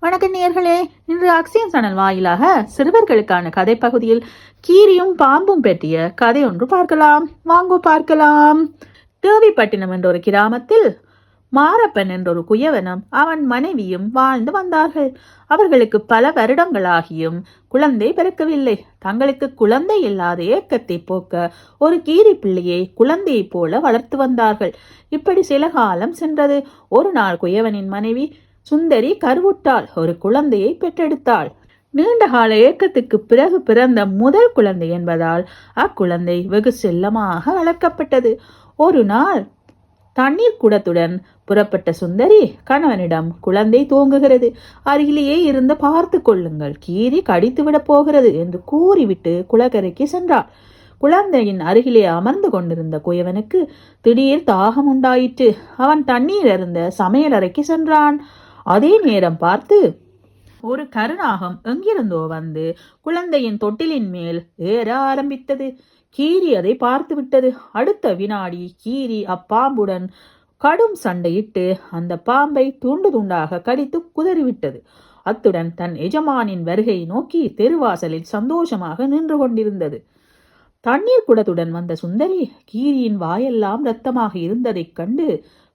வணக்கம் நேயர்களே, இன்று அக்ஷயன் சேனல் வாயிலாக சிறுவர்களுக்கான கதை பகுதியில் கீரியும் பாம்பும் பற்றிய கதை ஒன்று பார்க்கலாம். வாங்கோ பார்க்கலாம். தேவிப்பட்டினம் என்ற ஒரு கிராமத்தில் மாரப்பன் என்ற ஒரு குயவனும் அவன் மனைவியும் வாழ்ந்து வந்தார்கள். அவர்களுக்கு பல வருடங்களாகியும் குழந்தை பிறக்கவில்லை. தங்களுக்கு குழந்தை இல்லாத ஏக்கத்தை போக்க ஒரு கீரி பிள்ளையை குழந்தையை போல வளர்த்து வந்தார்கள். இப்படி சில காலம் சென்றது. ஒரு நாள் குயவனின் மனைவி சுந்தரி கருவுற்றாள். ஒரு குழந்தையை பெற்றெடுத்தாள். நீண்ட கால ஏக்கத்துக்கு பிறகு பிறந்த முதல் குழந்தை என்பதால் அக்குழந்தை வெகு செல்லமாக வளர்க்கப்பட்டது. ஒரு நாள் தண்ணீர் குடத்துடன் புறப்பட்ட சுந்தரி கணவனிடம், குழந்தை தூங்குகிறது, அருகிலேயே இருந்து பார்த்து கொள்ளுங்கள், கீரி கடித்து விட போகிறது என்று கூறிவிட்டு குளக்கரைக்கு சென்றாள். குழந்தையின் அருகிலே அமர்ந்து கொண்டிருந்த குயவனுக்கு திடீர் தாகம் உண்டாயிற்று. அவன் தண்ணீர் அருந்த சமையலறைக்கு சென்றான். அதே நேரம் பார்த்து ஒரு கருநாகம் எங்கிருந்தோ வந்து குழந்தையின் தொட்டிலின் மேல் ஏற ஆரம்பித்தது. கீரி அதை பார்த்து விட்டது. அடுத்த வினாடி கீரி அப்பாம்புடன் கடும் சண்டையிட்டு அந்த பாம்பை துண்டு துண்டாக கடித்து குதறிவிட்டது. அத்துடன் தன் எஜமானின் வருகையை நோக்கி தெருவாசலில் சந்தோஷமாக நின்று கொண்டிருந்தது. தண்ணீர் குடத்துடன் வந்த சுந்தரி கீரியின் வாயெல்லாம் இரத்தமாக இருந்ததைக் கண்டு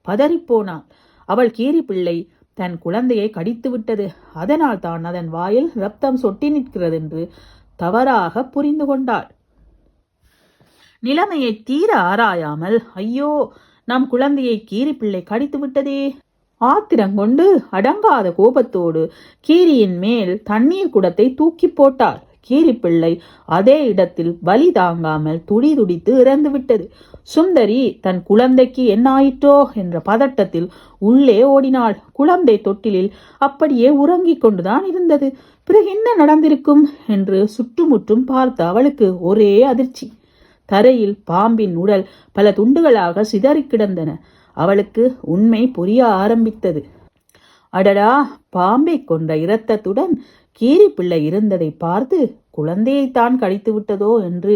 பதறிப்போனாள். அவள் கீரி பிள்ளை தன் குழந்தையை கடித்து விட்டது, அதனால் தான் அதன் வாயில் ரத்தம் சொட்டி நிற்கிறது என்று தவறாக புரிந்து கொண்டாள். நிலைமையை தீர ஆராயாமல், ஐயோ, நம் குழந்தையை கீரி பிள்ளை கடித்து விட்டதே! ஆத்திரங்கொண்டு அடங்காத கோபத்தோடு கீரியின் மேல் தண்ணீர் குடத்தை தூக்கி போட்டாள். கீரி பிள்ளை அதே இடத்தில் வலி தாங்காமல் துடி துடித்து இறந்து விட்டது. சுந்தரி தன் குழந்தைக்கு என்ன ஆயிற்றோ என்ற பதட்டத்தில் உள்ளே ஓடினாள். குழந்தை தொட்டிலில் அப்படியே உறங்கிக் கொண்டுதான் இருந்தது. பிறகு என்ன நடந்திருக்கும் என்று சுற்றுமுற்றும் பார்த்த அவளுக்கு ஒரே அதிர்ச்சி. தரையில் பாம்பின் உடல் பல துண்டுகளாக சிதறி கிடந்தன. அவளுக்கு உண்மை புரிய ஆரம்பித்தது. அடடா, பாம்பை கொண்ட இரத்தத்துடன் கீரி பிள்ளை இருந்ததை பார்த்து குழந்தையைத்தான் கடித்து விட்டதோ என்று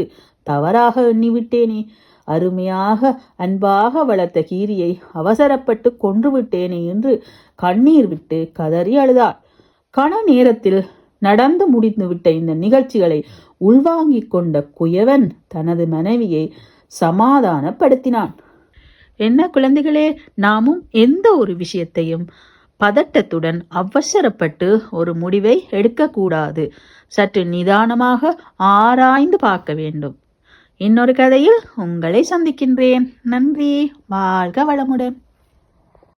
தவறாக எண்ணிவிட்டேனே. அருமையாக அன்பாக வளர்த்த கீரியை அவசரப்பட்டு கொன்றுவிட்டேனே என்று கண்ணீர் விட்டு கதறி அழுதாள். கன நேரத்தில் நடந்து முடிந்துவிட்ட இந்த நிகழ்ச்சிகளை உள்வாங்கிக் கொண்ட குயவன் தனது மனைவியை சமாதானப்படுத்தினான். என்ன குழந்தைகளே, நாமும் எந்த ஒரு விஷயத்தையும் பதட்டத்துடன் அவசரப்பட்டு ஒரு முடிவை எடுக்கக்கூடாது. சற்று நிதானமாக ஆராய்ந்து பார்க்க வேண்டும். இன்னொரு கதையில் உங்களை சந்திக்கின்றேன். நன்றி. வாழ்க வளமுடன்.